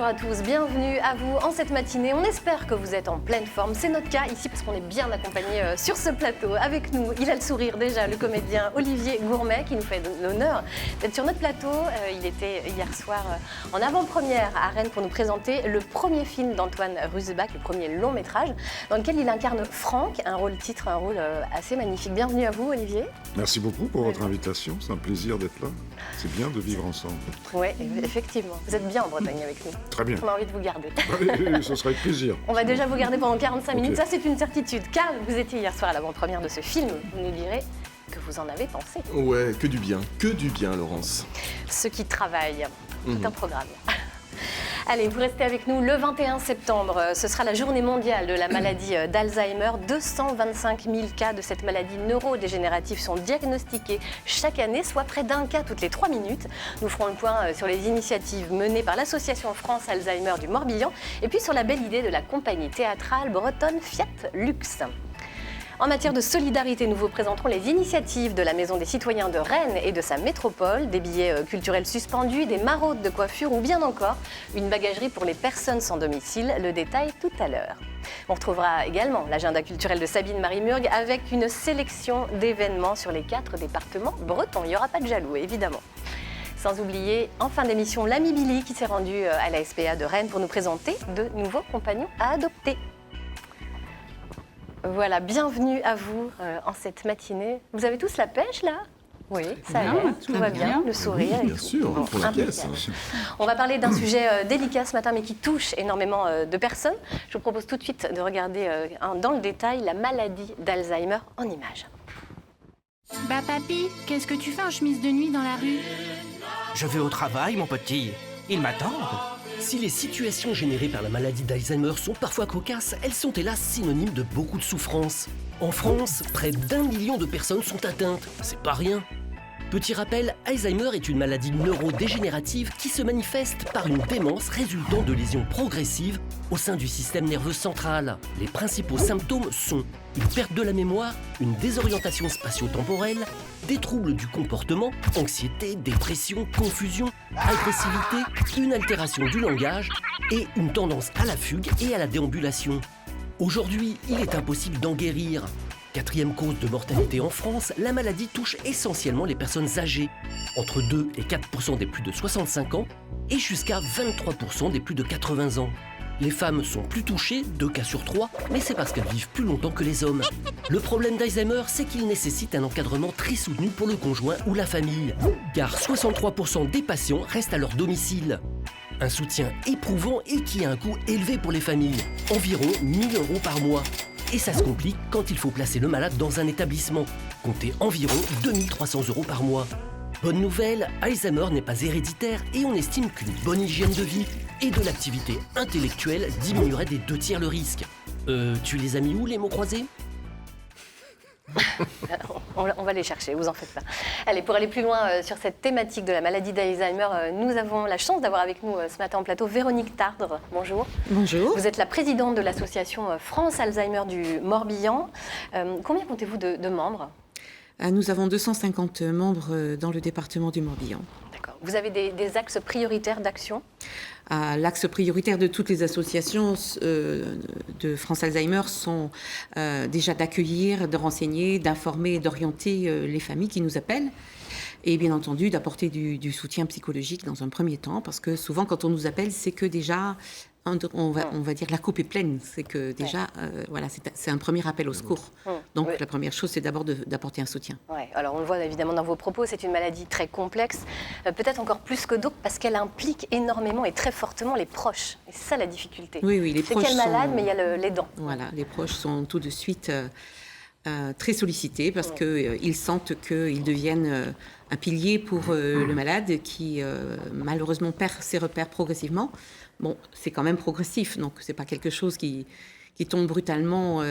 à tous, bienvenue à vous en cette matinée. On espère que vous êtes en pleine forme. C'est notre cas ici parce qu'on est bien accompagné sur ce plateau. Avec nous, il a le sourire déjà, le comédien Olivier Gourmet qui nous fait l'honneur d'être sur notre plateau. Il était hier soir en avant-première à Rennes pour nous présenter le premier film d'Antoine Rusebach, le premier long métrage, dans lequel il incarne Franck, un rôle-titre, un rôle assez magnifique. Bienvenue à vous, Olivier. Merci beaucoup pour votre invitation, c'est un plaisir d'être là. C'est bien de vivre ensemble. Oui, effectivement. Vous êtes bien en Bretagne avec nous. Très bien. On a envie de vous garder. Oui, ce serait avec plaisir. On va déjà vous garder pendant 45 minutes, Okay. ça c'est une certitude. Car vous étiez hier soir à l'avant-première de ce film, vous nous direz que vous en avez pensé. Ouais, que du bien, Laurence. Ceux qui travaillent, tout un programme. Allez, vous restez avec nous. Le 21 septembre, ce sera la journée mondiale de la maladie d'Alzheimer. 225 000 cas de cette maladie neurodégénérative sont diagnostiqués chaque année, soit près d'un cas toutes les 3 minutes. Nous ferons le point sur les initiatives menées par l'association France Alzheimer du Morbihan et puis sur la belle idée de la compagnie théâtrale bretonne Fiat Lux. En matière de solidarité, nous vous présenterons les initiatives de la Maison des citoyens de Rennes et de sa métropole, des billets culturels suspendus, des maraudes de coiffure ou bien encore une bagagerie pour les personnes sans domicile. Le détail tout à l'heure. On retrouvera également l'agenda culturel de Sabine Marie-Murgue avec une sélection d'événements sur les 4 départements bretons. Il n'y aura pas de jaloux, évidemment. Sans oublier, en fin d'émission, l'ami Billy qui s'est rendu à la SPA de Rennes pour nous présenter de nouveaux compagnons à adopter. Voilà, bienvenue à vous en cette matinée. Vous avez tous la pêche là ? Oui, ça a l'air, tout va bien, le sourire. Oui, bien sûr, pour la pièce. On va parler d'un sujet délicat ce matin, mais qui touche énormément de personnes. Je vous propose tout de suite de regarder dans le détail la maladie d'Alzheimer en images. Bah papy, qu'est-ce que tu fais en chemise de nuit dans la rue ? Je vais au travail, mon petit. Ils m'attendent. Si les situations générées par la maladie d'Alzheimer sont parfois cocasses, elles sont hélas synonymes de beaucoup de souffrance. En France, près d'1 million de personnes sont atteintes. C'est pas rien. Petit rappel, Alzheimer est une maladie neurodégénérative qui se manifeste par une démence résultant de lésions progressives au sein du système nerveux central. Les principaux symptômes sont une perte de la mémoire, une désorientation spatio-temporelle, des troubles du comportement, anxiété, dépression, confusion, agressivité, une altération du langage et une tendance à la fugue et à la déambulation. Aujourd'hui, il est impossible d'en guérir. 4e cause de mortalité en France, la maladie touche essentiellement les personnes âgées, entre 2 et 4% des plus de 65 ans et jusqu'à 23% des plus de 80 ans. Les femmes sont plus touchées, 2 cas sur 3, mais c'est parce qu'elles vivent plus longtemps que les hommes. Le problème d'Alzheimer, c'est qu'il nécessite un encadrement très soutenu pour le conjoint ou la famille, car 63% des patients restent à leur domicile. Un soutien éprouvant et qui a un coût élevé pour les familles, environ 1 000 € par mois. Et ça se complique quand il faut placer le malade dans un établissement. Comptez environ 2 300 € par mois. Bonne nouvelle, Alzheimer n'est pas héréditaire et on estime qu'une bonne hygiène de vie et de l'activité intellectuelle diminuerait des 2 tiers le risque. Tu les as mis où les mots croisés ? On va les chercher, vous en faites pas. Allez, pour aller plus loin sur cette thématique de la maladie d'Alzheimer, nous avons la chance d'avoir avec nous ce matin en plateau Véronique Tardre. Bonjour. Bonjour. Vous êtes la présidente de l'association France Alzheimer du Morbihan. Combien comptez-vous de membres ? Nous avons 250 membres dans le département du Morbihan. D'accord. Vous avez des axes prioritaires d'action ? L'axe prioritaire de toutes les associations de France Alzheimer sont déjà d'accueillir, de renseigner, d'informer et d'orienter les familles qui nous appellent. Et bien entendu, d'apporter du soutien psychologique dans un premier temps, parce que souvent, quand on nous appelle, c'est que déjà, on va dire, la coupe est pleine. C'est que déjà, voilà, c'est un premier appel au secours. Donc, la première chose, c'est d'abord d'apporter un soutien. Ouais. Alors, on le voit évidemment dans vos propos, c'est une maladie très complexe, peut-être encore plus que d'autres, parce qu'elle implique énormément et très fortement les proches. Et c'est ça la difficulté. Oui, les proches c'est qu'il y a le malade, mais il y a l'aidant. Voilà, les proches sont tout de suite très sollicités parce qu'ils sentent qu'ils deviennent un pilier pour le malade qui malheureusement perd ses repères progressivement. Bon, c'est quand même progressif, donc c'est pas quelque chose qui qui tombe brutalement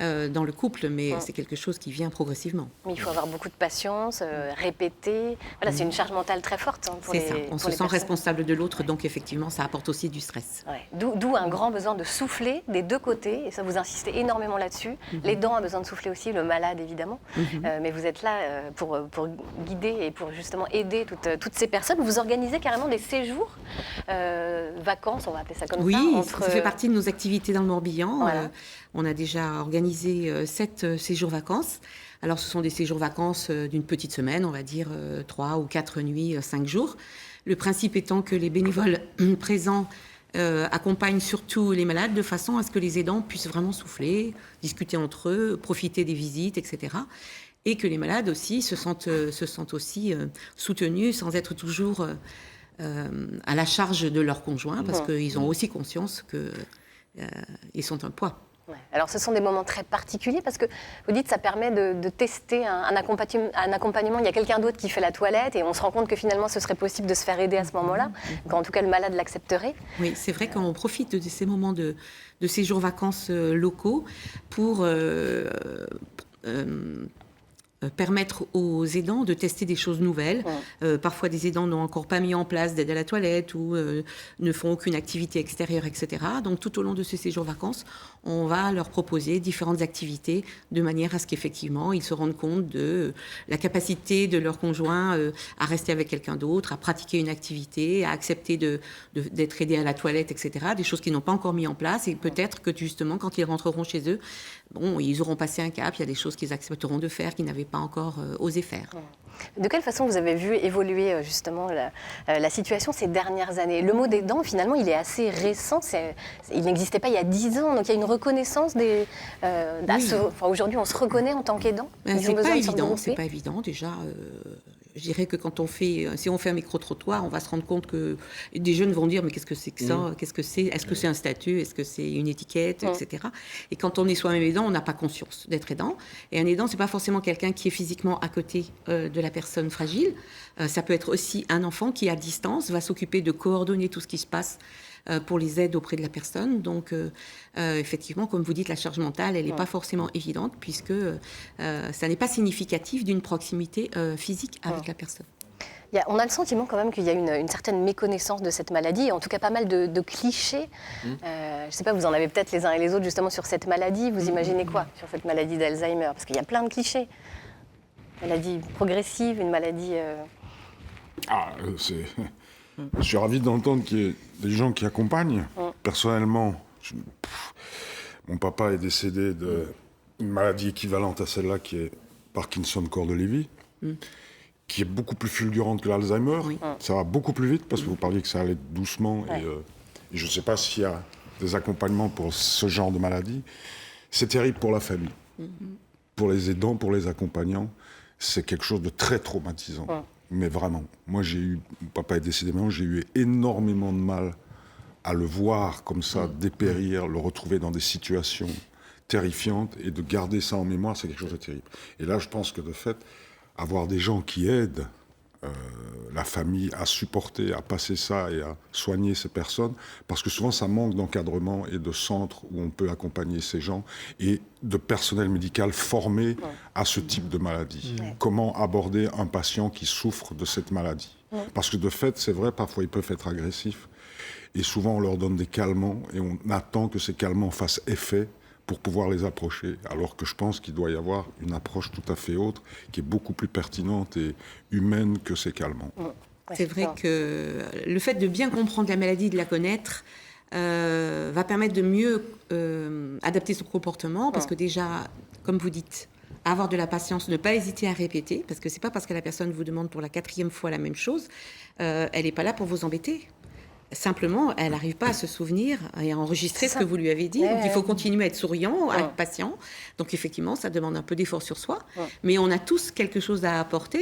dans le couple, mais c'est quelque chose qui vient progressivement. Mais il faut avoir beaucoup de patience, répéter. Voilà, c'est une charge mentale très forte pour c'est les ça, on se sent responsable de l'autre, donc effectivement, ça apporte aussi du stress. Ouais. D'où un grand besoin de souffler des deux côtés, et ça vous insistez énormément là-dessus. L'aidant a besoin de souffler aussi, le malade évidemment, mais vous êtes là pour guider et pour justement aider toutes ces personnes. Vous organisez carrément des séjours, vacances, on va appeler ça comme ça. Oui, ça fait partie de nos activités dans le Morbihan. Voilà. On a déjà organisé 7 séjours vacances. Alors, ce sont des séjours vacances d'une petite semaine, on va dire 3 ou 4 nuits, 5 jours. Le principe étant que les bénévoles présents accompagnent surtout les malades de façon à ce que les aidants puissent vraiment souffler, discuter entre eux, profiter des visites, etc. Et que les malades aussi se sentent aussi soutenus sans être toujours à la charge de leur conjoint, parce qu'ils ont aussi conscience qu'ils sont un poids. Ouais. Alors, ce sont des moments très particuliers parce que vous dites que ça permet de tester un accompagnement. Il y a quelqu'un d'autre qui fait la toilette et on se rend compte que finalement, ce serait possible de se faire aider à ce moment-là, qu'en tout cas, le malade l'accepterait. Oui, c'est vrai qu'on profite de ces moments de séjours vacances locaux pour permettre aux aidants de tester des choses nouvelles. Parfois, des aidants n'ont encore pas mis en place d'aide à la toilette ou ne font aucune activité extérieure, etc. Donc, tout au long de ces séjours vacances, on va leur proposer différentes activités de manière à ce qu'effectivement, ils se rendent compte de la capacité de leur conjoint à rester avec quelqu'un d'autre, à pratiquer une activité, à accepter d'être aidé à la toilette, etc. Des choses qu'ils n'ont pas encore mis en place. Et peut-être que justement, quand ils rentreront chez eux, ils auront passé un cap. Il y a des choses qu'ils accepteront de faire qu'ils n'avaient pas encore osé faire. De quelle façon vous avez vu évoluer justement la situation ces dernières années? Le mot d'aidant, finalement, il est assez récent. Il n'existait pas il y a 10 ans. Donc il y a une reconnaissance aujourd'hui, on se reconnaît en tant qu'aidant. C'est pas évident. Déjà, je dirais que si on fait un micro-trottoir, on va se rendre compte que des jeunes vont dire mais qu'est-ce que c'est que ça? Qu'est-ce que c'est? Est-ce que c'est un statut? Est-ce que c'est une étiquette, etc. Et quand on est soi-même aidant, on n'a pas conscience d'être aidant. Et un aidant, c'est pas forcément quelqu'un qui est physiquement à côté de la personne fragile. Ça peut être aussi un enfant qui, à distance, va s'occuper de coordonner tout ce qui se passe pour les aides auprès de la personne. Donc, effectivement, comme vous dites, la charge mentale, elle n'est pas forcément évidente puisque ça n'est pas significatif d'une proximité physique avec la personne. On a le sentiment quand même qu'il y a une certaine méconnaissance de cette maladie, en tout cas pas mal de clichés. Je ne sais pas, vous en avez peut-être les uns et les autres justement sur cette maladie. Vous imaginez quoi sur cette maladie d'Alzheimer? Parce qu'il y a plein de clichés. Maladie progressive, une maladie... Je suis ravi d'entendre qu'il y ait des gens qui accompagnent. Personnellement, mon papa est décédé d'une maladie équivalente à celle-là qui est Parkinson corps de Lévy, qui est beaucoup plus fulgurante que l'Alzheimer. Ça va beaucoup plus vite parce que vous parliez que ça allait doucement. Et je ne sais pas s'il y a des accompagnements pour ce genre de maladie. C'est terrible pour la famille. Pour les aidants, pour les accompagnants, c'est quelque chose de très traumatisant. Mais vraiment, moi mon papa est décédé maintenant, j'ai eu énormément de mal à le voir comme ça, dépérir, le retrouver dans des situations terrifiantes et de garder ça en mémoire, c'est quelque chose de terrible. Et là, je pense que de fait, avoir des gens qui aident la famille à supporter, à passer ça et à soigner ces personnes, parce que souvent ça manque d'encadrement et de centres où on peut accompagner ces gens et de personnel médical formé à ce type de maladie. Comment aborder un patient qui souffre de cette maladie? Parce que de fait, c'est vrai, parfois ils peuvent être agressifs et souvent on leur donne des calmants et on attend que ces calmants fassent effet pour pouvoir les approcher, alors que je pense qu'il doit y avoir une approche tout à fait autre, qui est beaucoup plus pertinente et humaine que ces calmants. C'est vrai que le fait de bien comprendre la maladie, de la connaître, va permettre de mieux adapter son comportement, parce que déjà, comme vous dites, avoir de la patience, ne pas hésiter à répéter, parce que c'est pas parce que la personne vous demande pour la 4e fois la même chose, elle n'est pas là pour vous embêter. Simplement, elle n'arrive pas à se souvenir et à enregistrer ce que vous lui avez dit. Donc, il faut continuer à être souriant, à être patient. Donc, effectivement, ça demande un peu d'effort sur soi. Mais on a tous quelque chose à apporter.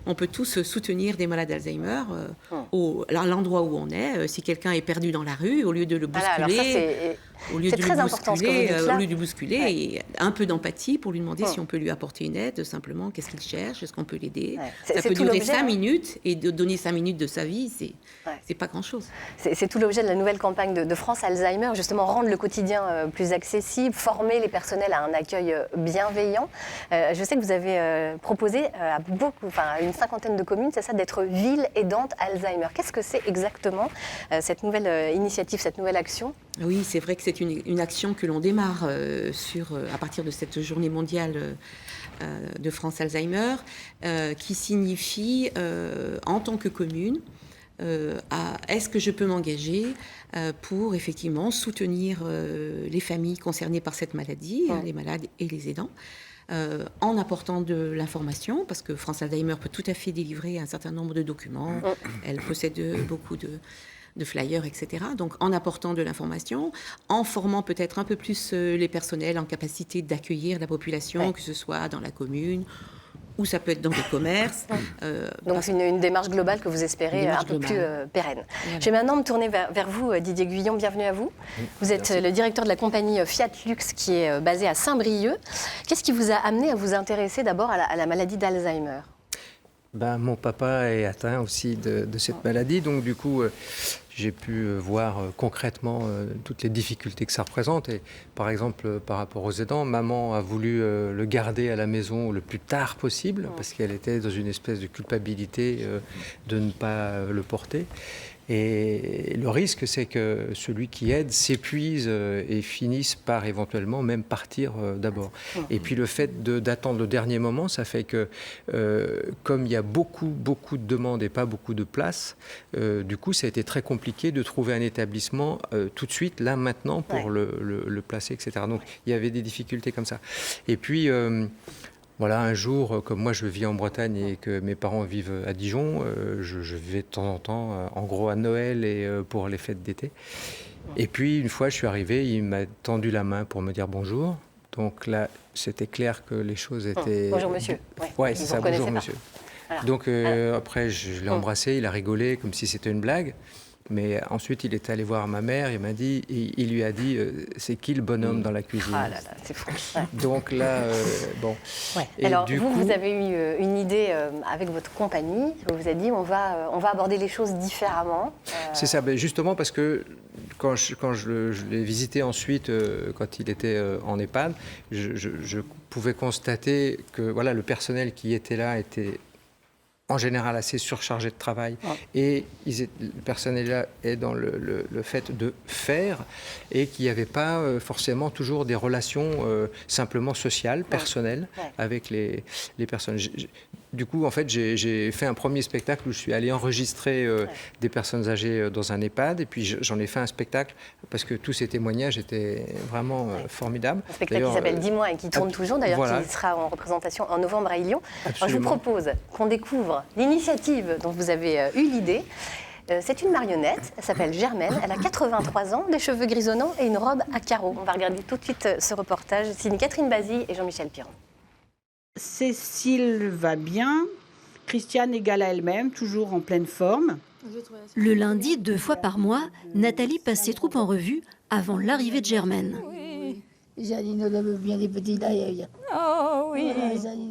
On peut tous soutenir des malades d'Alzheimer à l'endroit où on est. Si quelqu'un est perdu dans la rue, au lieu de le bousculer... Voilà, alors ça, Au lieu C'est de très le important ce que vous bousculer, dites là. au lieu de bousculer, Ouais. et un peu d'empathie pour lui demander Ouais. si on peut lui apporter une aide, simplement, qu'est-ce qu'il cherche, est-ce qu'on peut l'aider. Ouais. Ça C'est peut tout durer l'objet, 5 hein. minutes, et de donner 5 minutes de sa vie, Ouais. c'est pas grand-chose. C'est tout l'objet de la nouvelle campagne de France Alzheimer, justement rendre le quotidien plus accessible, former les personnels à un accueil bienveillant. Je sais que vous avez proposé à une cinquantaine de communes, c'est ça, d'être ville aidante Alzheimer. Qu'est-ce que c'est exactement cette nouvelle initiative, cette nouvelle action? Oui, c'est vrai que c'est une action que l'on démarre à partir de cette journée mondiale de France Alzheimer, qui signifie, en tant que commune, est-ce que je peux m'engager pour effectivement soutenir les familles concernées par cette maladie, les malades et les aidants, en apportant de l'information, parce que France Alzheimer peut tout à fait délivrer un certain nombre de documents, elle possède beaucoup de flyers, etc. Donc en apportant de l'information, en formant peut-être un peu plus les personnels en capacité d'accueillir la population, que ce soit dans la commune, ou ça peut être dans des commerces. Donc c'est une démarche globale que vous espérez un peu plus pérenne. Voilà. Je vais maintenant me tourner vers vous, Didier Guyon. Bienvenue à vous. Vous êtes le directeur de la compagnie Fiat Lux qui est basée à Saint-Brieuc. Qu'est-ce qui vous a amené à vous intéresser d'abord à la maladie d'Alzheimer? Mon papa est atteint aussi de cette maladie, donc du coup, j'ai pu voir concrètement toutes les difficultés que ça représente. Et par exemple, par rapport aux aidants, maman a voulu le garder à la maison le plus tard possible, parce qu'elle était dans une espèce de culpabilité de ne pas le porter. Et le risque, c'est que celui qui aide s'épuise et finisse par éventuellement même partir d'abord. Et puis le fait d'attendre le dernier moment, ça fait que comme il y a beaucoup de demandes et pas beaucoup de places, du coup ça a été très compliqué de trouver un établissement tout de suite, là maintenant, pour le placer, etc. Donc il y avait des difficultés comme ça. Et puis... Voilà, un jour, comme moi je vis en Bretagne et que mes parents vivent à Dijon, je vais de temps en temps, en gros à Noël et pour les fêtes d'été. Et puis une fois je suis arrivé, il m'a tendu la main pour me dire bonjour. Donc là, c'était clair que les choses étaient... Bonjour monsieur. Ouais, c'est ça, bonjour monsieur. Voilà. Donc après, je l'ai embrassé, il a rigolé comme si c'était une blague. Mais ensuite, il est allé voir ma mère, il lui a dit c'est qui le bonhomme dans la cuisine? Ah là là, c'est fou. Ouais. Donc là, bon. Ouais. Et alors, du vous, coup, vous avez eu une idée avec votre compagnie. Vous vous êtes dit, on va aborder les choses différemment. C'est ça, justement parce que quand je l'ai visité ensuite, quand il était en EHPAD, je pouvais constater que voilà, le personnel qui était là était en général assez surchargé de travail. Et le personnel là est dans le fait de faire et qu'il n'y avait pas forcément toujours des relations simplement sociales, personnelles avec les personnes. Du coup, en fait, j'ai fait un premier spectacle où je suis allé enregistrer des personnes âgées dans un EHPAD. Et puis, j'en ai fait un spectacle parce que tous ces témoignages étaient vraiment formidables. Un spectacle qui s'appelle 10 mois et qui tourne toujours, d'ailleurs, voilà. qui sera en représentation en novembre à Lyon. Alors, je vous Absolument. propose qu'on découvre l'initiative dont vous avez eu l'idée. C'est une marionnette, elle s'appelle Germaine, elle a 83 ans, des cheveux grisonnants et une robe à carreaux. On va regarder tout de suite ce reportage, signé Catherine Bazille et Jean-Michel Piron. Cécile va bien, Christiane égale à elle-même, toujours en pleine forme. Le lundi, 2 fois par mois, Nathalie passe ses troupes en revue avant l'arrivée de Germaine. Janine lève bien les petits d'ailleurs. Oh oui.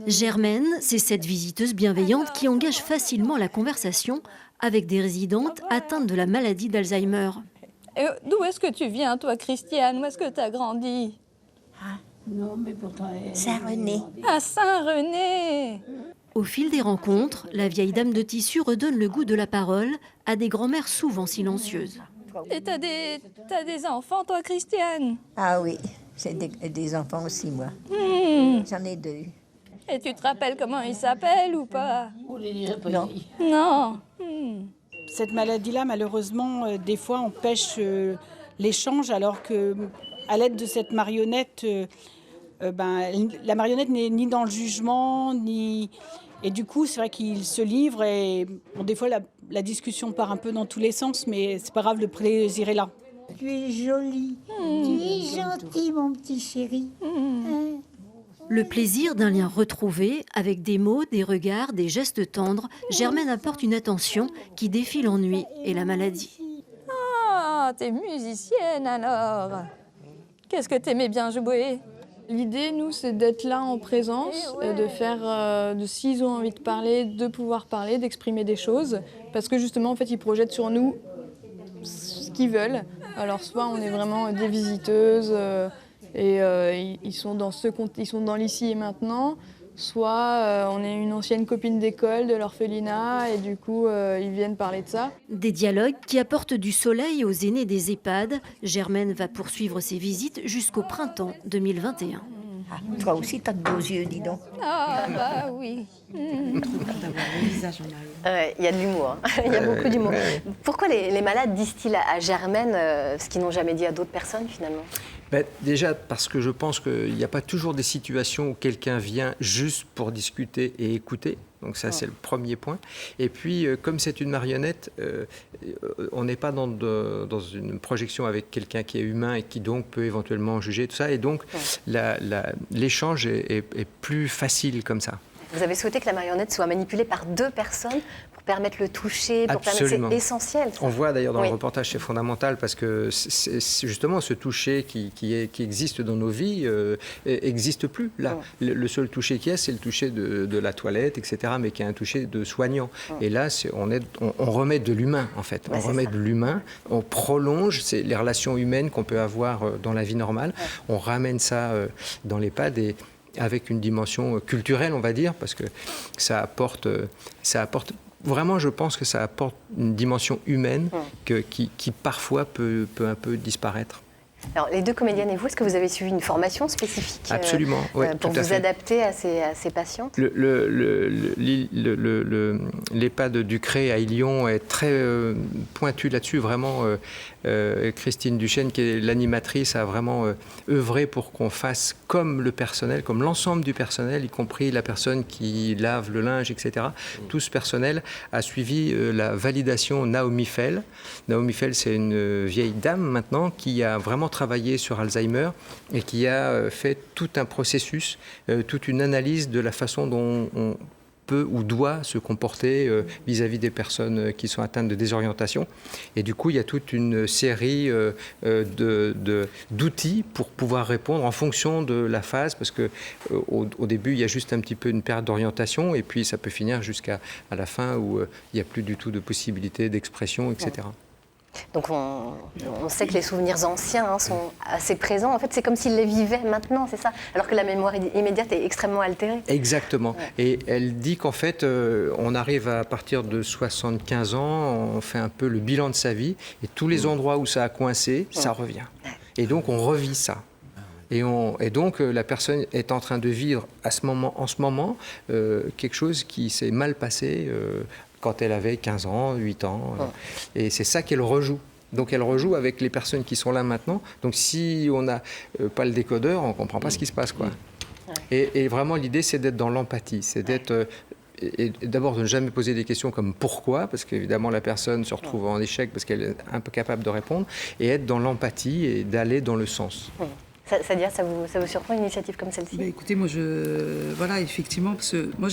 Germaine, c'est cette visiteuse bienveillante qui engage facilement la conversation avec des résidentes atteintes de la maladie d'Alzheimer. D'où est-ce que tu viens, toi, Christiane? Où est-ce que tu as grandi? Non, mais pourtant... Saint-René. À Saint-René. Au fil des rencontres, la vieille dame de tissu redonne le goût de la parole à des grand-mères souvent silencieuses. Et t'as des enfants, toi, Christiane? Ah oui, j'ai des enfants aussi, moi. J'en ai 2. Et tu te rappelles comment ils s'appellent ou pas? Non. Non. Cette maladie-là, malheureusement, des fois empêche l'échange, alors que à l'aide de cette marionnette, la marionnette n'est ni dans le jugement, ni... Et du coup, c'est vrai qu'il se livre et bon, des fois, la discussion part un peu dans tous les sens, mais c'est pas grave, le plaisir est là. Tu es jolie, tu es gentil, mon petit chéri. Le plaisir d'un lien retrouvé, avec des mots, des regards, des gestes tendres, Germaine apporte une attention qui défie l'ennui et la maladie. Ah, t'es musicienne alors? Qu'est-ce que t'aimais bien jouer? L'idée, nous, c'est d'être là en présence, de faire, s'ils ont envie de parler, de pouvoir parler, d'exprimer des choses, parce que justement, en fait, ils projettent sur nous ce qu'ils veulent. Alors, soit on est vraiment des visiteuses ils sont dans l'ici et maintenant, soit on est une ancienne copine d'école, de l'orphelinat, et du coup, ils viennent parler de ça. Des dialogues qui apportent du soleil aux aînés des EHPAD. Germaine va poursuivre ses visites jusqu'au printemps 2021. Ah, toi aussi, t'as de beaux yeux, dis donc. Ah, bah oui. Il y a de l'humour, il y a beaucoup d'humour. Pourquoi les malades disent-ils à Germaine ce qu'ils n'ont jamais dit à d'autres personnes finalement? Déjà parce que je pense qu'il n'y a pas toujours des situations où quelqu'un vient juste pour discuter et écouter. Donc ça, c'est le premier point. Et puis, comme c'est une marionnette, on n'est pas dans une projection avec quelqu'un qui est humain et qui donc peut éventuellement juger tout ça. Et donc, l'échange est plus facile comme ça. Vous avez souhaité que la marionnette soit manipulée par 2 personnes pour permettre le toucher, pour Absolument. permettre... C'est essentiel. Ça. On voit d'ailleurs dans le reportage, c'est fondamental parce que c'est justement ce toucher qui existe dans nos vies n'existe plus là. Le seul toucher qu'il y a, c'est le toucher de la toilette, etc., mais qui est un toucher de soignant. Et là, on remet de l'humain en fait. On remet de l'humain, on prolonge les relations humaines qu'on peut avoir dans la vie normale. On ramène ça dans l'EHPAD et avec une dimension culturelle, on va dire, parce que ça apporte vraiment, je pense que ça apporte une dimension humaine qui parfois peut un peu disparaître. Alors, les 2 comédiennes et vous, est-ce que vous avez suivi une formation spécifique Absolument, pour vous adapter à ces patients? L'EHPAD du Cré à Lyon est très pointu là-dessus. Vraiment, Christine Duchesne, qui est l'animatrice, a vraiment œuvré pour qu'on fasse comme le personnel, comme l'ensemble du personnel, y compris la personne qui lave le linge, etc. Tout ce personnel a suivi la validation Naomi Fell. Naomi Fell, c'est une vieille dame maintenant qui a vraiment travaillé sur Alzheimer et qui a fait tout un processus, toute une analyse de la façon dont on peut ou doit se comporter vis-à-vis des personnes qui sont atteintes de désorientation. Et du coup, il y a toute une série d'outils pour pouvoir répondre en fonction de la phase, parce qu'au début, il y a juste un petit peu une perte d'orientation, et puis ça peut finir jusqu'à la fin où il n'y a plus du tout de possibilité d'expression, etc. Donc on sait que les souvenirs anciens sont assez présents. En fait, c'est comme s'ils les vivaient maintenant, c'est ça? Alors que la mémoire immédiate est extrêmement altérée. Exactement. Et elle dit qu'en fait, on arrive à partir de 75 ans, on fait un peu le bilan de sa vie, et tous les endroits où ça a coincé, ça revient. Et donc on revit ça. Et donc la personne est en train de vivre en ce moment quelque chose qui s'est mal passé quand elle avait 15 ans, 8 ans. Et c'est ça qu'elle rejoue. Donc elle rejoue avec les personnes qui sont là maintenant. Donc si on n'a pas le décodeur, on ne comprend pas ce qui se passe, quoi. Et vraiment, l'idée, c'est d'être dans l'empathie. C'est d'être... Et d'abord, de ne jamais poser des questions comme pourquoi, parce qu'évidemment, la personne se retrouve en échec parce qu'elle est incapable de répondre. Et être dans l'empathie et d'aller dans le sens. Sadia, ça vous surprend une initiative comme celle-ci? Écoutez, moi, voilà, effectivement, parce que moi,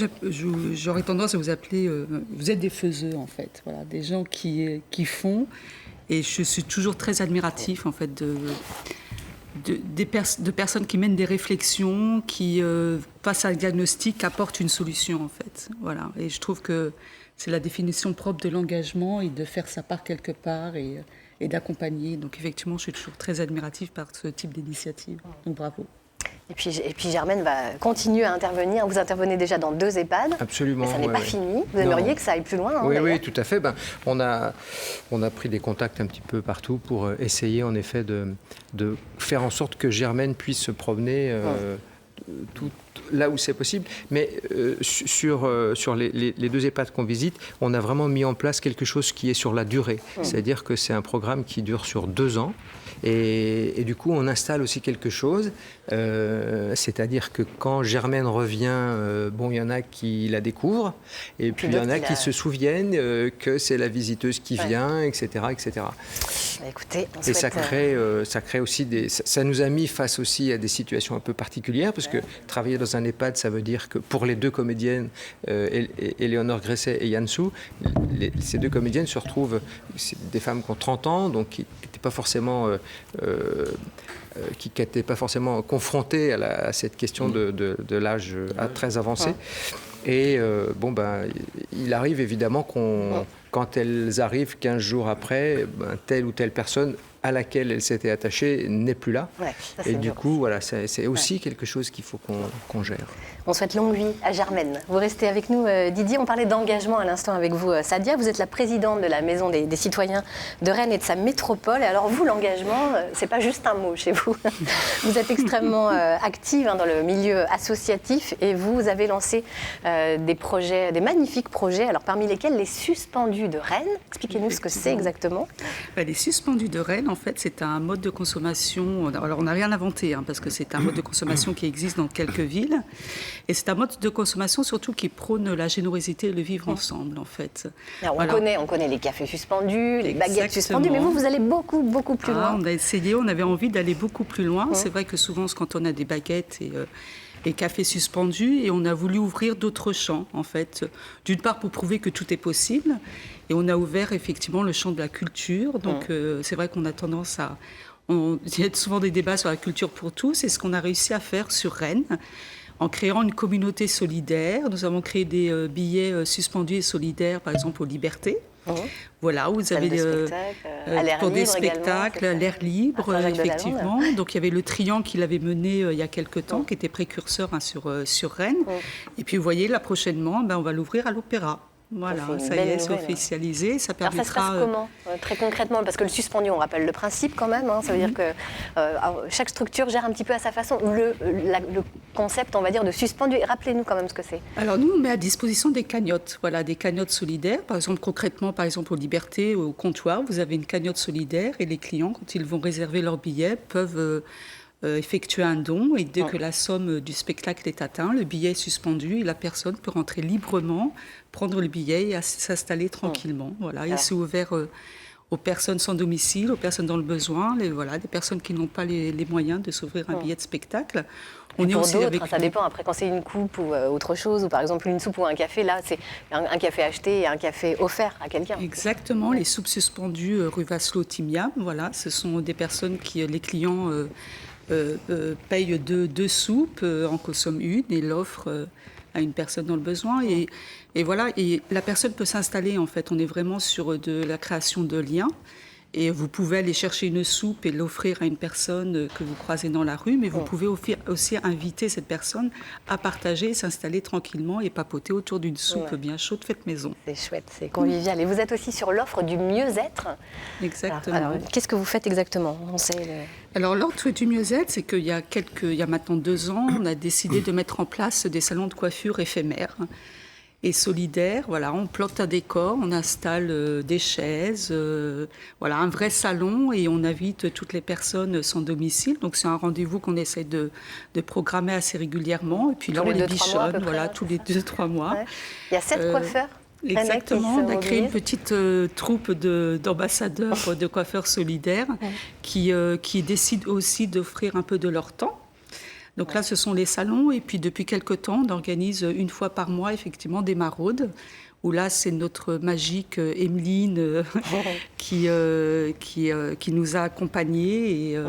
j'aurais tendance à vous appeler, vous êtes des faiseux, en fait, voilà, des gens qui font, et je suis toujours très admiratif, en fait, de personnes qui mènent des réflexions, qui, face à un diagnostic, apportent une solution, en fait, voilà, et je trouve que c'est la définition propre de l'engagement et de faire sa part quelque part, et d'accompagner. Donc effectivement, je suis toujours très admirative par ce type d'initiative. Donc bravo. Et puis Germaine va continuer à intervenir. Vous intervenez déjà dans 2 EHPAD. Absolument. Mais ça n'est pas fini. Vous aimeriez que ça aille plus loin. Oui, tout à fait. On a pris des contacts un petit peu partout pour essayer en effet de faire en sorte que Germaine puisse se promener là où c'est possible. Mais sur les 2 EHPAD qu'on visite, on a vraiment mis en place quelque chose qui est sur la durée. C'est-à-dire que c'est un programme qui dure sur 2 ans. Et du coup, on installe aussi quelque chose. C'est-à-dire que quand Germaine revient, il y en a qui la découvrent. Et puis il y en a qui se souviennent que c'est la visiteuse qui vient, etc. etc. Écoutez, et ça crée aussi ça nous a mis face aussi à des situations un peu particulières, parce que travailler dans un EHPAD, ça veut dire que pour les 2 comédiennes, Éléonore Gresset et Yann Sou, ces 2 comédiennes se retrouvent, c'est des femmes qui ont 30 ans, donc qui étaient n'étaient pas forcément confrontés à cette question de l'âge très avancé. Et il arrive évidemment quand elles arrivent 15 jours après, telle ou telle personne à laquelle elle s'était attachée n'est plus là. Ouais, ça, et du dur. coup, voilà, c'est aussi quelque chose qu'il faut qu'on gère. On souhaite longue vie à Germaine. Vous restez avec nous, Didier. On parlait d'engagement à l'instant avec vous, Sadia. Vous êtes la présidente de la Maison des citoyens de Rennes et de sa métropole. Et alors vous, l'engagement, c'est pas juste un mot chez vous. Vous êtes extrêmement active dans le milieu associatif et vous avez lancé des projets, des magnifiques projets, alors parmi lesquels les Suspendus de Rennes. Expliquez-nous ce que c'est exactement. Les Suspendus de Rennes, en fait, c'est un mode de consommation. Alors on n'a rien inventé, parce que c'est un mode de consommation qui existe dans quelques villes. Et c'est un mode de consommation surtout qui prône la générosité et le vivre ensemble, en fait. Alors, on connaît les cafés suspendus, les baguettes suspendues, mais vous allez beaucoup plus loin. On a essayé, on avait envie d'aller beaucoup plus loin. C'est vrai que souvent, quand on a des baguettes et cafés suspendus, et on a voulu ouvrir d'autres champs, en fait. D'une part, pour prouver que tout est possible, et on a ouvert effectivement le champ de la culture. Donc, c'est vrai qu'on a tendance à... Il y a souvent des débats sur la culture pour tous, et ce qu'on a réussi à faire sur Rennes, en créant une communauté solidaire. Nous avons créé des billets suspendus et solidaires, par exemple, aux Libertés. Voilà, où vous avez pour des spectacles à l'air libre, effectivement. Donc il y avait le Triangle qui l'avait mené il y a quelques temps, qui était précurseur sur Rennes. Et puis vous voyez, là prochainement, on va l'ouvrir à l'Opéra. Voilà, ça y est, c'est officialisé. Ça permettra... Alors ça se passe comment, très concrètement? Parce que le suspendu, on rappelle le principe quand même. Ça veut dire que chaque structure gère un petit peu à sa façon le concept, on va dire, de suspendu. Rappelez-nous quand même ce que c'est. Alors nous, on met à disposition des cagnottes. Voilà, des cagnottes solidaires. Par exemple, concrètement, aux Libertés, au comptoir, vous avez une cagnotte solidaire et les clients, quand ils vont réserver leur billet, peuvent... effectuer un don et dès que la somme du spectacle est atteinte, le billet est suspendu et la personne peut rentrer librement, prendre le billet et s'installer tranquillement. Voilà, et c'est ouvert aux personnes sans domicile, aux personnes dans le besoin, des personnes qui n'ont pas les moyens de s'ouvrir un billet de spectacle. On est pour d'autres, ça dépend. Après, quand c'est une coupe ou autre chose, ou par exemple une soupe ou un café, là, c'est un café acheté et un café offert à quelqu'un. Exactement. Les soupes suspendues rue Vasselot-Timiam, voilà, ce sont des personnes qui, les clients... paye deux soupes, en consomme une et l'offre à une personne dans le besoin. Et voilà, et la personne peut s'installer, en fait. On est vraiment sur de la création de liens. Et vous pouvez aller chercher une soupe et l'offrir à une personne que vous croisez dans la rue, mais vous pouvez aussi inviter cette personne à partager, s'installer tranquillement et papoter autour d'une soupe bien chaude faite maison. C'est chouette, c'est convivial. Et vous êtes aussi sur l'offre du mieux-être. Exactement. Alors qu'est-ce que vous faites exactement? Alors, l'offre du mieux-être, c'est qu'il y a maintenant 2 ans, on a décidé de mettre en place des salons de coiffure éphémères et solidaire. Voilà, on plante un décor, on installe des chaises, un vrai salon et on invite toutes les personnes sans domicile. Donc c'est un rendez-vous qu'on essaie de programmer assez régulièrement. Et puis là, on les bichonne, tous les 2-3 mois. Ouais. Il y a 7 coiffeurs. Exactement, on a créé une petite troupe d'ambassadeurs de coiffeurs solidaires qui décident aussi d'offrir un peu de leur temps. Donc là, ce sont les salons. Et puis, depuis quelque temps, on organise une fois par mois, effectivement, des maraudes. Où là, c'est notre magique Emeline qui nous a accompagnés et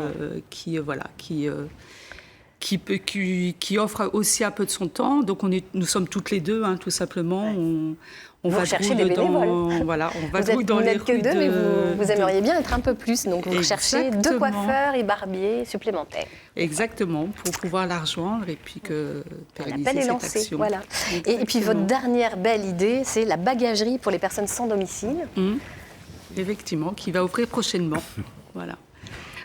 qui offre aussi un peu de son temps. Donc, nous sommes toutes les deux, tout simplement. On vous va chercher des bénévoles. on va dans vous les n'êtes que rues 2, mais vous aimeriez bien être un peu plus. Donc, vous recherchez 2 coiffeurs et barbiers supplémentaires. Exactement, pour pouvoir la rejoindre et puis pérenniser l'appel est cette lancé, action. Voilà. Et puis, votre dernière belle idée, c'est la bagagerie pour les personnes sans domicile. Effectivement, qui va ouvrir prochainement. Voilà.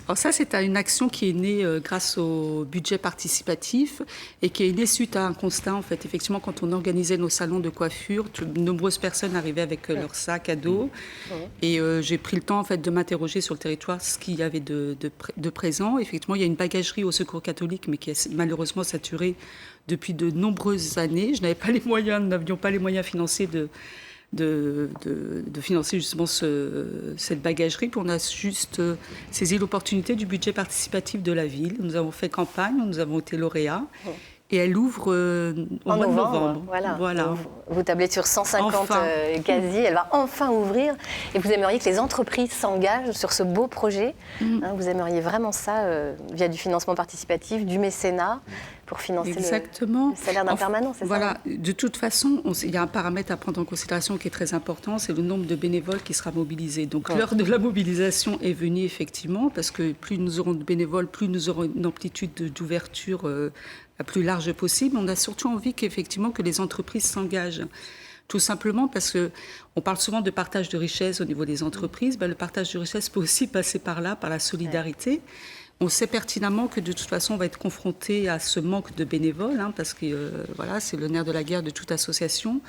Alors ça, c'est une action qui est née grâce au budget participatif et qui est née suite à un constat. En fait, effectivement, quand on organisait nos salons de coiffure, de nombreuses personnes arrivaient avec leur sac à dos. Et j'ai pris le temps, en fait, de m'interroger sur le territoire ce qu'il y avait de présent. Effectivement, il y a une bagagerie au Secours catholique, mais qui est malheureusement saturée depuis de nombreuses années. Nous n'avions pas les moyens financiers de financer justement cette bagagerie. Puis on a juste saisi l'opportunité du budget participatif de la ville. Nous avons fait campagne, nous avons été lauréats. Et elle ouvre au mois de novembre. Voilà. Vous tablez sur 150 quasi. Elle va enfin ouvrir. Et vous aimeriez que les entreprises s'engagent sur ce beau projet. Vous aimeriez vraiment ça via du financement participatif, du mécénat, pour financer le salaire d'un permanent, c'est ça? De toute façon, il y a un paramètre à prendre en considération qui est très important, c'est le nombre de bénévoles qui sera mobilisé. Donc l'heure de la mobilisation est venue effectivement, parce que plus nous aurons de bénévoles, plus nous aurons une amplitude d'ouverture la plus large possible. On a surtout envie qu'effectivement que les entreprises s'engagent. Tout simplement parce qu'on parle souvent de partage de richesse au niveau des entreprises. Le partage de richesse peut aussi passer par là, par la solidarité. On sait pertinemment que de toute façon, on va être confronté à ce manque de bénévoles, parce que c'est le nerf de la guerre de toute association.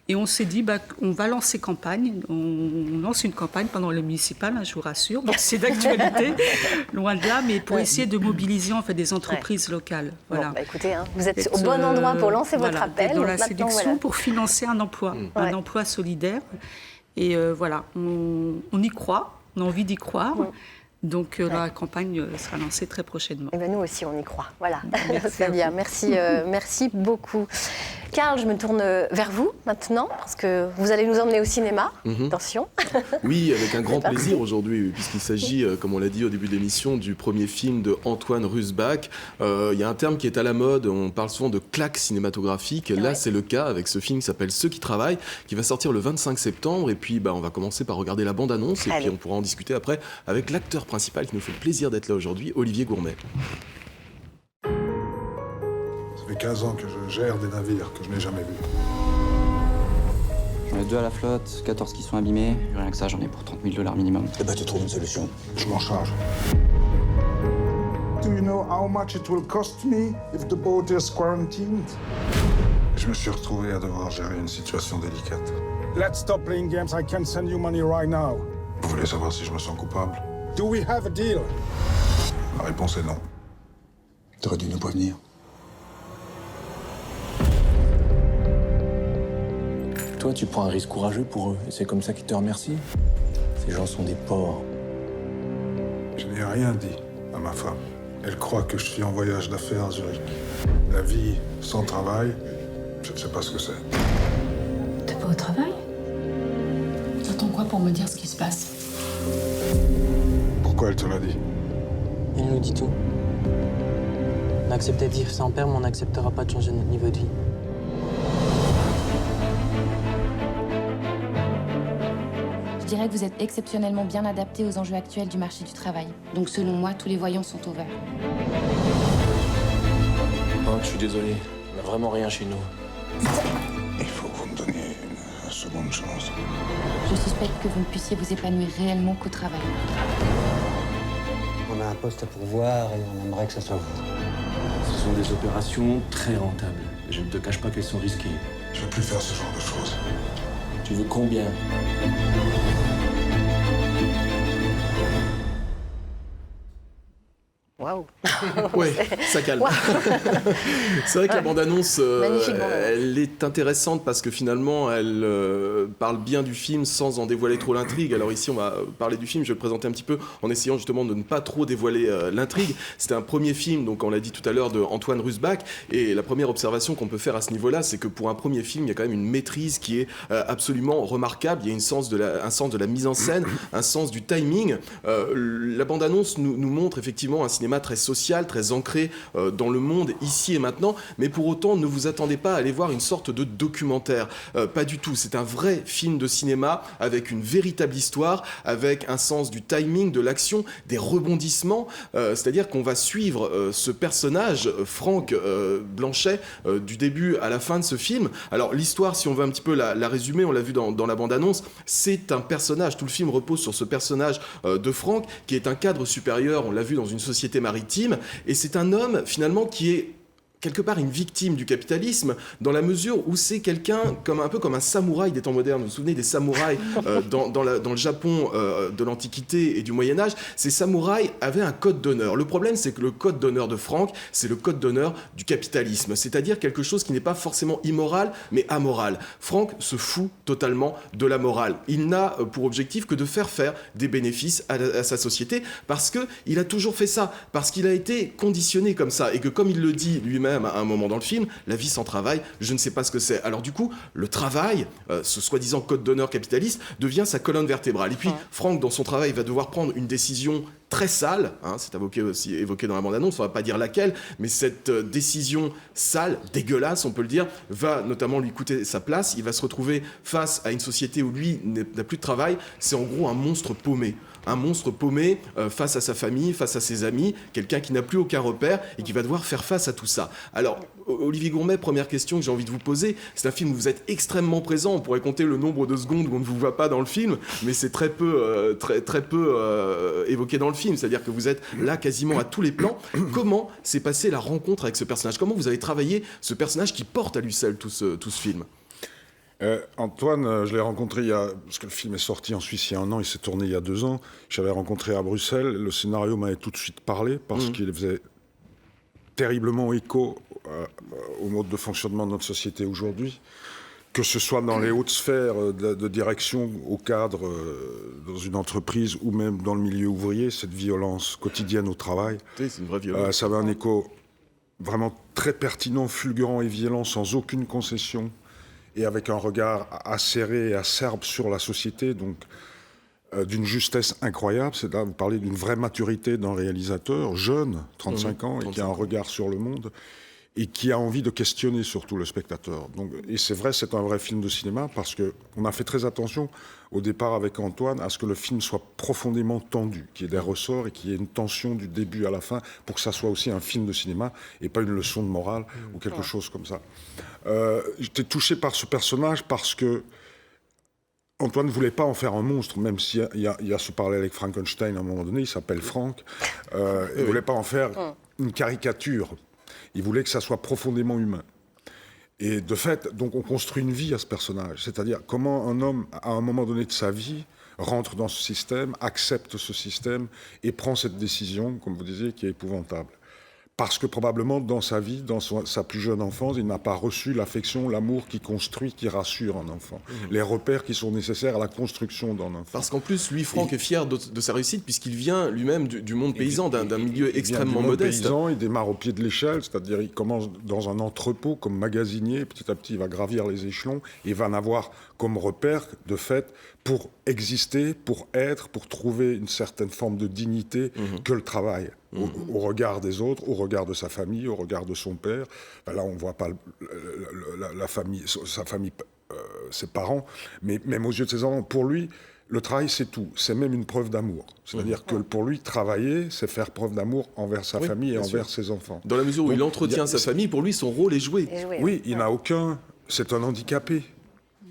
Et on s'est dit qu'on va lancer campagne. On lance une campagne pendant le municipal, je vous rassure. Donc c'est d'actualité, loin de là, mais pour essayer de mobiliser en fait des entreprises locales. Voilà. Bon, écoutez, vous êtes au bon endroit pour lancer votre appel. Dans la sélection pour financer un emploi, un emploi solidaire. Et on y croit, on a envie d'y croire. Donc la campagne sera lancée très prochainement. Et nous aussi, on y croit. Voilà, c'est bien. Merci beaucoup. Karl, je me tourne vers vous maintenant, parce que vous allez nous emmener au cinéma. Attention. Oui, avec un grand plaisir aujourd'hui, puisqu'il s'agit, comme on l'a dit au début de l'émission, du premier film de Antoine Rusbach. Il y a un terme qui est à la mode, on parle souvent de claque cinématographique. Là, c'est le cas avec ce film qui s'appelle Ceux qui travaillent, qui va sortir le 25 septembre. Et puis, on va commencer par regarder la bande-annonce, et puis on pourra en discuter après avec l'acteur principal qui nous fait le plaisir d'être là aujourd'hui, Olivier Gourmet. Ça fait 15 ans que je gère des navires que je n'ai jamais vus. J'en ai 2 à la flotte, 14 qui sont abîmés. Rien que ça, j'en ai pour $30,000 minimum. Eh ben, tu trouves une solution. Je m'en charge. Do you know how much it will cost me if the boat is quarantined? Je me suis retrouvé à devoir gérer une situation délicate. Let's stop playing games. I can send you money right now. Vous voulez savoir si je me sens coupable? Do we have a deal? La réponse est non. T'aurais dû nous prévenir. Toi, tu prends un risque courageux pour eux, et c'est comme ça qu'ils te remercient. Ces gens sont des porcs. Je n'ai rien dit à ma femme. Elle croit que je suis en voyage d'affaires à Zurich. La vie sans travail, je ne sais pas ce que c'est. T'es pas au travail? T'attends quoi pour me dire ce qui se passe? Pourquoi elle te l'a dit? Il nous dit tout. On a accepté de vivre sans père, mais on n'acceptera pas de changer notre niveau de vie. Je dirais que vous êtes exceptionnellement bien adapté aux enjeux actuels du marché du travail. Donc selon moi, tous les voyants sont au vert. Oh, je suis désolé. On n'a vraiment rien chez nous. Il faut que vous me donniez une seconde chance. Je suspecte que vous ne puissiez vous épanouir réellement qu'au travail. On a un poste à pourvoir et on aimerait que ça soit vous. Ce sont des opérations très rentables. Je ne te cache pas qu'elles sont risquées. Je ne veux plus faire ce genre de choses. Tu veux combien? Waouh. Ouais, ça calme. Wow. C'est vrai que la bande-annonce, elle est intéressante parce que finalement, elle parle bien du film sans en dévoiler trop l'intrigue. Alors ici, on va parler du film, je vais le présenter un petit peu en essayant justement de ne pas trop dévoiler l'intrigue. C'était un premier film, donc on l'a dit tout à l'heure, de Antoine Rusbach. Et la première observation qu'on peut faire à ce niveau-là, c'est que pour un premier film, il y a quand même une maîtrise qui est absolument remarquable. Il y a un sens de la mise en scène, un sens du timing. La bande-annonce nous montre effectivement un cinéma très social, très ancré dans le monde ici et maintenant, mais pour autant ne vous attendez pas à aller voir une sorte de documentaire, pas du tout. C'est un vrai film de cinéma avec une véritable histoire, avec un sens du timing, de l'action, des rebondissements, c'est-à-dire qu'on va suivre ce personnage, Franck Blanchet, du début à la fin de ce film. Alors l'histoire, si on veut un petit peu la résumer, on l'a vu dans la bande-annonce, c'est un personnage, tout le film repose sur ce personnage de Franck, qui est un cadre supérieur, on l'a vu dans une société maritime, et c'est un homme finalement qui est quelque part une victime du capitalisme, dans la mesure où c'est quelqu'un un peu comme un samouraï des temps modernes. Vous vous souvenez des samouraïs dans le Japon de l'Antiquité et du Moyen-Âge? Ces samouraïs avaient un code d'honneur. Le problème, c'est que le code d'honneur de Franck, c'est le code d'honneur du capitalisme, c'est-à-dire quelque chose qui n'est pas forcément immoral, mais amoral. Franck se fout totalement de la morale. Il n'a pour objectif que de faire des bénéfices à sa société, parce qu'il a toujours fait ça, parce qu'il a été conditionné comme ça, et que comme il le dit lui-même lui-même à un moment dans le film, la vie sans travail, je ne sais pas ce que c'est. Alors du coup, le travail, ce soi-disant code d'honneur capitaliste, devient sa colonne vertébrale. Et puis, Franck, dans son travail, va devoir prendre une décision très sale, c'est évoqué dans la bande-annonce, on ne va pas dire laquelle, mais cette décision sale, dégueulasse, on peut le dire, va notamment lui coûter sa place. Il va se retrouver face à une société où lui n'a plus de travail. C'est en gros un monstre paumé. Un monstre paumé face à sa famille, face à ses amis, quelqu'un qui n'a plus aucun repère et qui va devoir faire face à tout ça. Alors, Olivier Gourmet, première question que j'ai envie de vous poser, c'est un film où vous êtes extrêmement présent, on pourrait compter le nombre de secondes où on ne vous voit pas dans le film, mais c'est très peu évoqué dans le film, c'est-à-dire que vous êtes là quasiment à tous les plans. Comment s'est passée la rencontre avec ce personnage ? Comment vous avez travaillé ce personnage qui porte à lui seul tout ce film ? Antoine, je l'ai rencontré parce que le film est sorti en Suisse il y a 1 an, il s'est tourné il y a 2 ans. Je l'avais rencontré à Bruxelles. Le scénario m'avait tout de suite parlé parce qu'il faisait terriblement écho au mode de fonctionnement de notre société aujourd'hui. Que ce soit dans les hautes sphères de direction, au cadre, dans une entreprise ou même dans le milieu ouvrier, cette violence quotidienne au travail. C'est une vraie violence. Ça avait un écho vraiment très pertinent, fulgurant et violent, sans aucune concession. Et avec un regard acéré et acerbe sur la société, donc d'une justesse incroyable. C'est là, vous parlez d'une vraie maturité d'un réalisateur, jeune, 35 ans, et qui a un regard sur le monde, et qui a envie de questionner surtout le spectateur. Donc, et c'est vrai, c'est un vrai film de cinéma, parce qu'on a fait très attention, au départ avec Antoine, à ce que le film soit profondément tendu, qu'il y ait des ressorts et qu'il y ait une tension du début à la fin, pour que ça soit aussi un film de cinéma, et pas une leçon de morale, ou quelque chose comme ça. J'étais touché par ce personnage parce que Antoine ne voulait pas en faire un monstre, même s'il y a ce parallèle avec Frankenstein à un moment donné, il s'appelle Franck. Il ne voulait pas en faire une caricature. Il voulait que ça soit profondément humain. Et de fait, donc on construit une vie à ce personnage. C'est-à-dire comment un homme, à un moment donné de sa vie, rentre dans ce système, accepte ce système et prend cette décision, comme vous disiez, qui est épouvantable. Parce que probablement, dans sa vie, dans sa plus jeune enfance, il n'a pas reçu l'affection, l'amour qui construit, qui rassure un enfant. Les repères qui sont nécessaires à la construction d'un enfant. Parce qu'en plus, lui, Franck, est fier de sa réussite, puisqu'il vient lui-même du monde paysan, d'un milieu extrêmement modeste. Paysan, il démarre au pied de l'échelle, c'est-à-dire il commence dans un entrepôt comme magasinier, petit à petit il va gravir les échelons, et il va n'avoir comme repère, de fait, pour exister, pour être, pour trouver une certaine forme de dignité que le travail. Au regard des autres, au regard de sa famille, au regard de son père. Ben là, on ne voit pas la famille, sa famille, ses parents, mais même aux yeux de ses enfants. Pour lui, le travail, c'est tout. C'est même une preuve d'amour. C'est-à-dire que pour lui, travailler, c'est faire preuve d'amour envers sa famille et envers ses enfants. Dans la mesure où il entretient sa famille, pour lui, son rôle est joué. Oui, il n'a aucun... C'est un handicapé.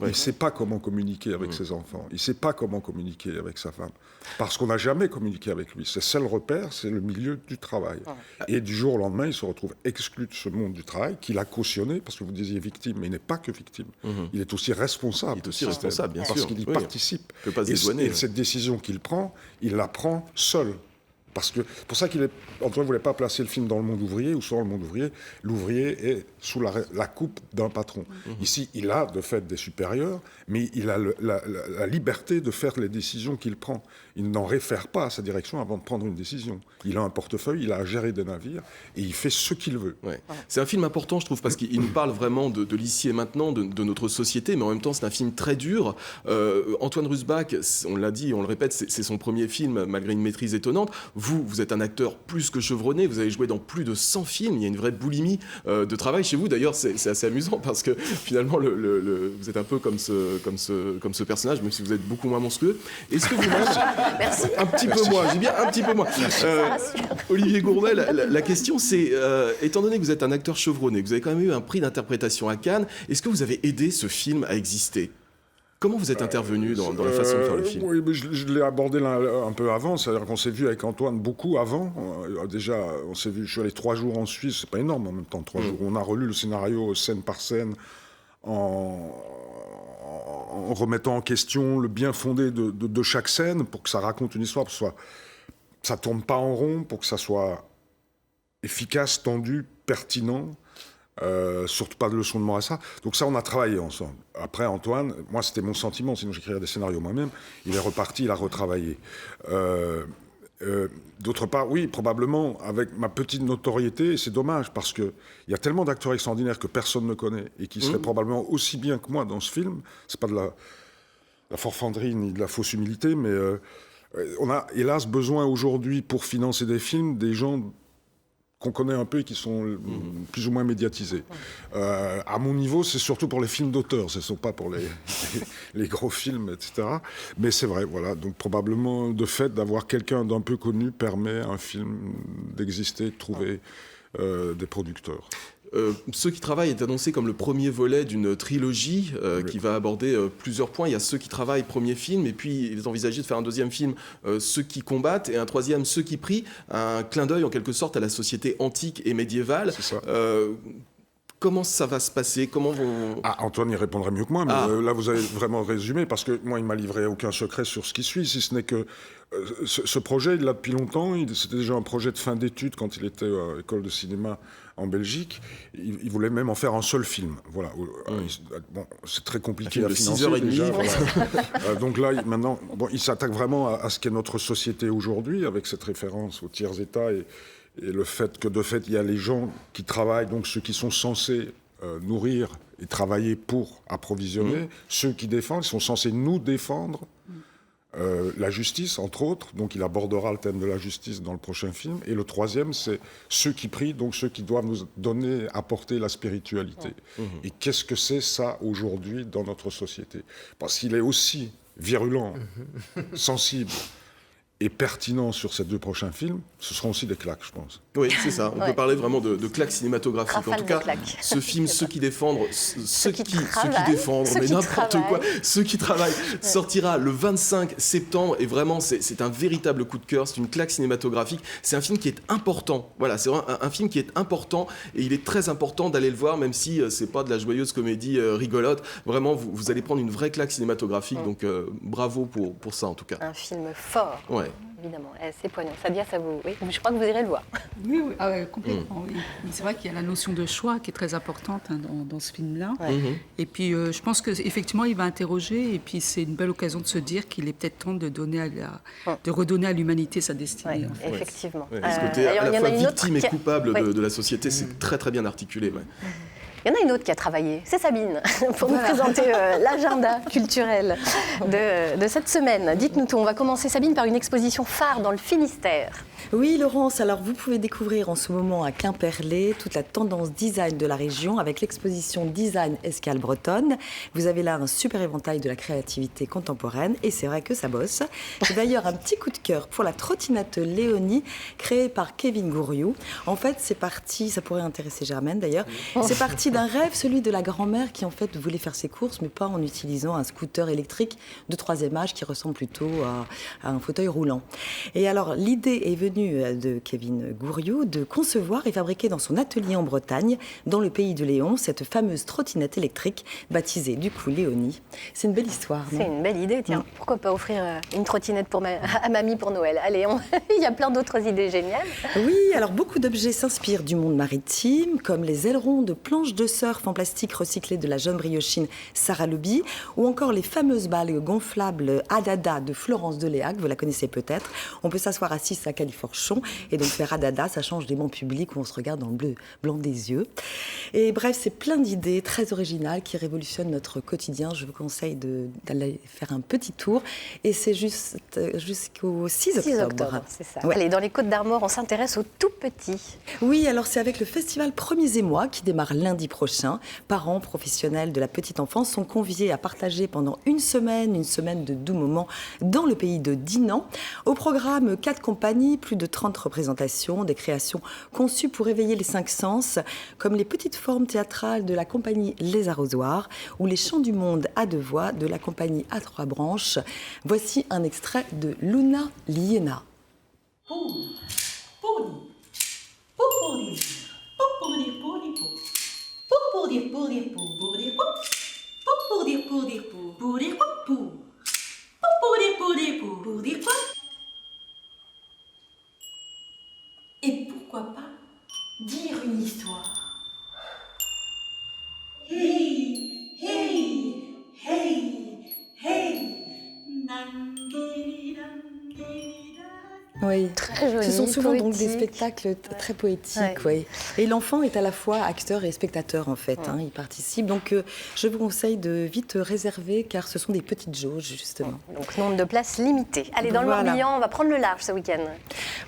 Il ne sait pas comment communiquer avec ses enfants. Il ne sait pas comment communiquer avec sa femme. Parce qu'on n'a jamais communiqué avec lui. Ses seuls repères, c'est le milieu du travail. Et du jour au lendemain, il se retrouve exclu de ce monde du travail, qu'il a cautionné, parce que vous disiez victime, mais il n'est pas que victime. Il est aussi responsable. Il est aussi responsable, bien sûr. Parce qu'il y participe. Il ne peut pas se dédouaner. Et cette décision qu'il prend, il la prend seul. Parce que pour ça Antoine ne voulait pas placer le film dans le monde ouvrier, ou sur le monde ouvrier. L'ouvrier est sous la coupe d'un patron. Ici, il a de fait des supérieurs, mais il a la liberté de faire les décisions qu'il prend. Il n'en réfère pas à sa direction avant de prendre une décision. Il a un portefeuille, il a à gérer des navires, et il fait ce qu'il veut. C'est un film important, je trouve, parce qu'il nous parle vraiment de l'ici et maintenant, de notre société, mais en même temps, c'est un film très dur. Antoine Rusbach, on l'a dit, on le répète, c'est son premier film, malgré une maîtrise étonnante. Vous êtes un acteur plus que chevronné, vous avez joué dans plus de 100 films, il y a une vraie boulimie de travail chez vous. D'ailleurs, c'est assez amusant parce que finalement, vous êtes un peu comme ce personnage, même si vous êtes beaucoup moins monstrueux. Est-ce que vous-même... Merci. Un petit peu moins, j'ai bien un petit peu moins. Olivier Gourmet, la question c'est, étant donné que vous êtes un acteur chevronné, que vous avez quand même eu un prix d'interprétation à Cannes, est-ce que vous avez aidé ce film à exister ? Comment vous êtes intervenu dans la façon de faire le film ? Oui, mais je l'ai abordé un peu avant, c'est-à-dire qu'on s'est vu avec Antoine beaucoup avant. Déjà, on s'est vu, je suis allé 3 jours en Suisse, c'est pas énorme en même temps, 3 jours. On a relu le scénario scène par scène en remettant en question le bien fondé de chaque scène pour que ça raconte une histoire, pour que ça tourne pas en rond, pour que ça soit efficace, tendu, pertinent. Surtout pas de leçon de morale à ça. Donc ça, on a travaillé ensemble. Après, Antoine, moi, c'était mon sentiment, sinon j'écrirais des scénarios moi-même. Il est reparti, il a retravaillé. D'autre part, oui, probablement, avec ma petite notoriété, c'est dommage, parce qu'il y a tellement d'acteurs extraordinaires que personne ne connaît, et qui seraient probablement aussi bien que moi dans ce film. C'est pas de la forfanterie ni de la fausse humilité, mais on a hélas besoin aujourd'hui, pour financer des films, des gens qu'on connaît un peu et qui sont plus ou moins médiatisés. À mon niveau, c'est surtout pour les films d'auteur, ce ne sont pas pour les gros films, etc. Mais c'est vrai, voilà. Donc probablement, de fait, d'avoir quelqu'un d'un peu connu permet à un film d'exister, de trouver des producteurs. Ceux qui travaillent est annoncé comme le premier volet d'une trilogie qui va aborder plusieurs points. Il y a Ceux qui travaillent, premier film, et puis ils envisageaient de faire un deuxième film, Ceux qui combattent, et un troisième, Ceux qui prient, un clin d'œil en quelque sorte à la société antique et médiévale. C'est ça. Comment ça va se passer? Comment vont... Antoine y répondrait mieux que moi, mais là vous avez vraiment résumé, parce que moi il m'a livré aucun secret sur ce qui suit, si ce n'est que ce projet, il l'a depuis longtemps. C'était déjà un projet de fin d'études quand il était à l'école de cinéma en Belgique. Il voulait même en faire un seul film. Voilà. Bon, c'est très compliqué à financer. 6h30. Déjà, voilà. Donc là, maintenant, il s'attaque vraiment à ce qu'est notre société aujourd'hui, avec cette référence aux tiers états et le fait que, de fait, il y a les gens qui travaillent, donc ceux qui sont censés nourrir et travailler pour approvisionner, ceux qui défendent, ils sont censés nous défendre. La justice, entre autres, donc il abordera le thème de la justice dans le prochain film. Et le troisième, c'est ceux qui prient, donc ceux qui doivent nous donner, apporter la spiritualité. Et qu'est-ce que c'est ça aujourd'hui dans notre société? Parce qu'il est aussi virulent, sensible et pertinent sur ces deux prochains films, ce seront aussi des claques, je pense. Oui, c'est ça. On peut parler vraiment de claques cinématographiques. Rafale en tout cas, ce film, Ceux qui défendent, ceux qui défendent, mais n'importe quoi, Ceux qui travaillent, sortira le 25 septembre. Et vraiment, c'est un véritable coup de cœur. C'est une claque cinématographique. C'est un film qui est important. Voilà, c'est un film qui est important. Et il est très important d'aller le voir, même si c'est pas de la joyeuse comédie rigolote. Vraiment, vous allez prendre une vraie claque cinématographique. Donc, bravo pour ça, en tout cas. Un film fort. Ouais. Évidemment, c'est poignant. Sadia, ça vous... Oui, je crois que vous irez le voir. Oui, complètement. Oui. C'est vrai qu'il y a la notion de choix qui est très importante dans ce film-là. Et puis, je pense qu'effectivement, il va interroger. Et puis, c'est une belle occasion de se dire qu'il est peut-être temps de redonner à l'humanité sa destinée. En fait. Effectivement. Ce côté à la fois victime et coupable de la société, c'est très très bien articulé. Il y en a une autre qui a travaillé, c'est Sabine, pour nous présenter l'agenda culturel de cette semaine. Dites-nous tout, on va commencer, Sabine, par une exposition phare dans le Finistère. Oui, Laurence, alors vous pouvez découvrir en ce moment à Quimperlé toute la tendance design de la région avec l'exposition Design Escale Bretonne. Vous avez là un super éventail de la créativité contemporaine et c'est vrai que ça bosse. J'ai d'ailleurs un petit coup de cœur pour la trottinette Léonie créée par Kevin Gouriou. En fait, c'est parti, ça pourrait intéresser Germaine d'ailleurs, c'est parti d'un rêve, celui de la grand-mère qui en fait voulait faire ses courses mais pas en utilisant un scooter électrique de 3e âge qui ressemble plutôt à un fauteuil roulant. Et alors l'idée est venue de Kevin Gouriou de concevoir et fabriquer dans son atelier en Bretagne, dans le pays de Léon, cette fameuse trottinette électrique baptisée du coup Léonie. C'est une belle histoire, non ? C'est une belle idée, tiens. Pourquoi pas offrir une trottinette à mamie pour Noël ? Allez, il y a plein d'autres idées géniales. Oui, alors beaucoup d'objets s'inspirent du monde maritime, comme les ailerons de planches de surf en plastique recyclées de la jeune briochine Sarah Luby, ou encore les fameuses balles gonflables Adada de Florence Deléac, vous la connaissez peut-être. On peut s'asseoir à 6 à Califorchon et donc faire Adada, ça change des bancs publics où on se regarde dans le bleu blanc des yeux. Et bref, c'est plein d'idées très originales qui révolutionnent notre quotidien. Je vous conseille d'aller faire un petit tour et c'est jusqu'au 6 octobre. C'est ça. Ouais. Allez, dans les Côtes d'Armor, on s'intéresse aux tout petits. Oui, alors c'est avec le festival Premiers Émois qui démarre lundi prochain. Parents, professionnels de la petite enfance sont conviés à partager pendant une semaine de doux moments dans le pays de Dinan. Au programme, 4 compagnies, plus de 30 représentations, des créations conçues pour éveiller les 5 sens, comme les petites formes théâtrales de la compagnie Les Arrosoirs ou les chants du monde à 2 voix de la compagnie à 3 branches. Voici un extrait de Luna Liena. Et pourquoi pas dire une histoire. Hey, hey, hey, hey. Oui. Très joli, Ce sont souvent donc des poétique. spectacles très poétiques. Oui. Et l'enfant est à la fois acteur et spectateur, en fait. Il participe. Donc, je vous conseille de vite réserver, car ce sont des petites jauges, justement. Donc, nombre de places limité. Allez, dans le Morbihan, on va prendre le large ce week-end.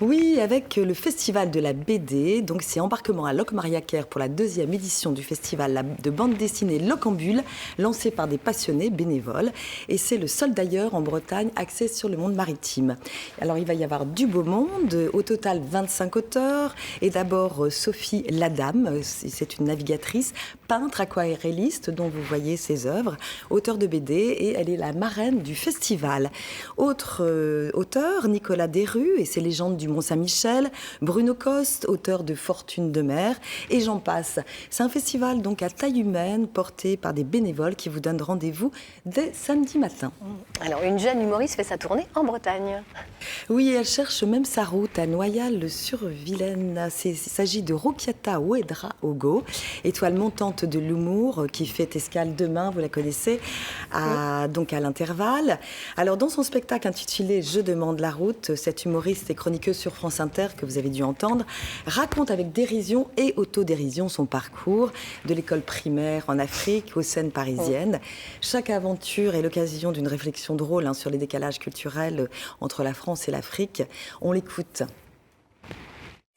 Oui, avec le Festival de la BD. Donc, c'est embarquement à Locmariaquer pour la 2e édition du festival de bande dessinée Locambule, lancé par des passionnés bénévoles. Et c'est le seul d'ailleurs en Bretagne axé sur le monde maritime. Alors, il va y avoir du beau monde, au total 25 auteurs. Et d'abord, Sophie Ladame, c'est une navigatrice, peintre aquarelliste dont vous voyez ses œuvres, auteure de BD, et elle est la marraine du festival. Autre auteur, Nicolas Desrues et ses légendes du Mont-Saint-Michel, Bruno Coste, auteur de Fortune de mer, et j'en passe. C'est un festival donc à taille humaine, porté par des bénévoles qui vous donnent rendez-vous dès samedi matin. Alors, une jeune humoriste fait sa tournée en Bretagne. Oui, elle cherche même sa route à Noyal-sur-Vilaine. Il s'agit de Rokiata Ouedraogo, étoile montante de l'humour qui fait escale demain, vous la connaissez, donc à l'intervalle. Alors, dans son spectacle intitulé « Je demande la route », cette humoriste et chroniqueuse sur France Inter, que vous avez dû entendre, raconte avec dérision et autodérision son parcours de l'école primaire en Afrique aux scènes parisiennes. Chaque aventure est l'occasion d'une réflexion drôle sur les décalages culturels entre la France et l'Afrique. On l'écoute. Ça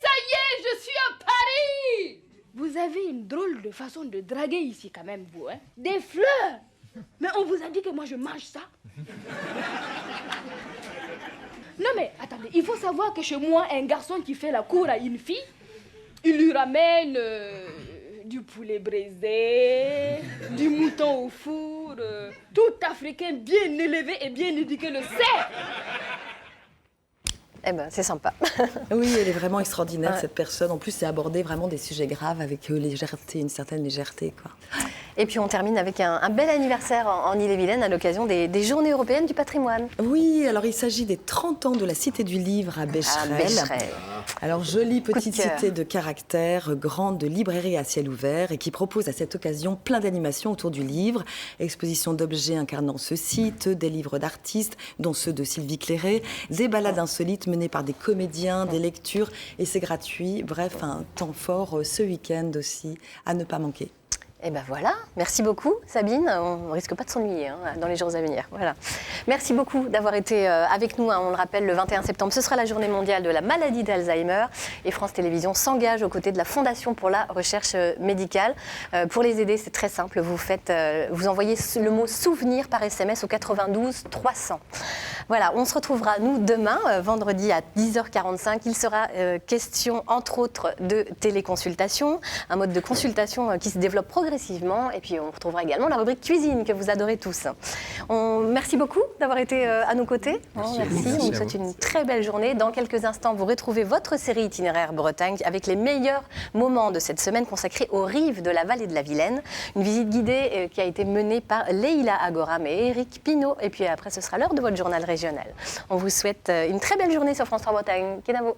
y est, je suis à Paris! Vous avez une drôle de façon de draguer ici quand même, vous, hein? Des fleurs! Mais on vous a dit que moi je mange ça? Non mais, attendez, il faut savoir que chez moi, un garçon qui fait la cour à une fille, il lui ramène du poulet braisé, du mouton au four, tout africain bien élevé et bien éduqué le sait. Eh ben, c'est sympa. Oui, elle est vraiment extraordinaire, cette personne. En plus, c'est aborder vraiment des sujets graves avec légèreté, une certaine légèreté, quoi. Et puis on termine avec un bel anniversaire en Ille-et-Vilaine à l'occasion des Journées européennes du patrimoine. Oui, alors il s'agit des 30 ans de la Cité du Livre à Becherel. Alors jolie petite cité de caractère, grande librairie à ciel ouvert et qui propose à cette occasion plein d'animations autour du livre, exposition d'objets incarnant ce site, des livres d'artistes, dont ceux de Sylvie Clairet, des balades insolites menées par des comédiens, des lectures, et c'est gratuit. Bref, un temps fort ce week-end aussi à ne pas manquer. Et ben voilà, merci beaucoup Sabine, on ne risque pas de s'ennuyer dans les jours à venir. Voilà. Merci beaucoup d'avoir été avec nous, on le rappelle, le 21 septembre, ce sera la journée mondiale de la maladie d'Alzheimer et France Télévisions s'engage aux côtés de la Fondation pour la recherche médicale. Pour les aider, c'est très simple, vous envoyez le mot souvenir par SMS au 92 300. Voilà, on se retrouvera nous demain, vendredi à 10h45. Il sera question entre autres de téléconsultation, un mode de consultation qui se développe progressivement. Et puis on retrouvera également la rubrique cuisine que vous adorez tous. Merci beaucoup d'avoir été à nos côtés. Merci. On vous souhaite une très belle journée. Dans quelques instants, vous retrouvez votre série Itinéraire Bretagne avec les meilleurs moments de cette semaine consacrée aux rives de la vallée de la Vilaine. Une visite guidée qui a été menée par Leïla Agoram et Éric Pinault. Et puis après, ce sera l'heure de votre journal régional. On vous souhaite une très belle journée sur France 3 Bretagne. Kenavo.